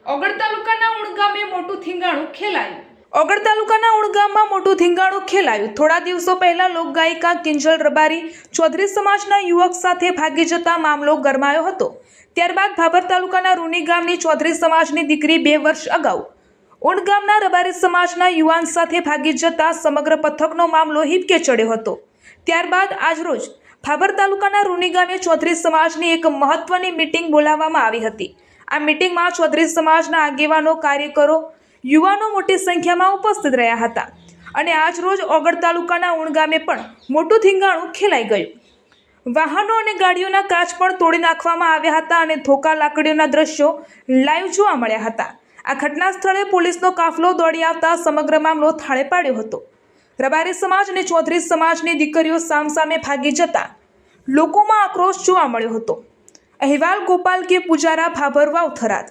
ઓગળ તાલુકાના ઉણ ગામે મોટું થીંગાણું ખેલાયું. ઓગળ તાલુકાના ઉણ ગામમાં મોટું થીંગાણું ખેલાયું. થોડા દિવસો પહેલા લોકગાયિકા કિંજલ રબારી ચૌધરી સમાજના યુવક સાથે ભાગી જતા મામલો ગરમાયો હતો. ત્યારબાદ ભાભર તાલુકાના રૂની ગામની ચૌધરી સમાજની દીકરી 2 વર્ષ અગાઉ ઉણ ગામના રબારી સમાજના યુવાન સાથે ભાગી જતા સમગ્ર પથકનો મામલો હિબકે ચડ્યો હતો. ત્યારબાદ આજરોજ ભાભર તાલુકાના રૂની ગામે ચૌધરી સમાજની એક મહત્વની મીટિંગ બોલાવવામાં આવી હતી. આ મીટિંગમાં ચૌધરી સમાજના આગેવાનો, કાર્યકરો, યુવાનો મોટી સંખ્યામાં ઉપસ્થિત રહ્યા હતા અને આજરોજ ઓગળ તાલુકાના ઉણ ગામે પણ મોટું થીંગાણું ખેલાઈ ગયું. વાહનો અને ગાડીઓના કાચ પણ તોડી નાખવામાં આવ્યા હતા અને ધોકા લાકડીઓના દ્રશ્યો લાઈવ જોવા મળ્યા હતા. આ ઘટના સ્થળે પોલીસનો કાફલો દોડી આવતા સમગ્ર મામલો થાળે પાડ્યો હતો. રબારી સમાજ અને ચૌધરી સમાજની દીકરીઓ સામસામે ભાગી જતા લોકોમાં આક્રોશ જોવા મળ્યો હતો. અહેવાલ ગોપાલ કે પુજારા, ભાભર વાવ થરાદ.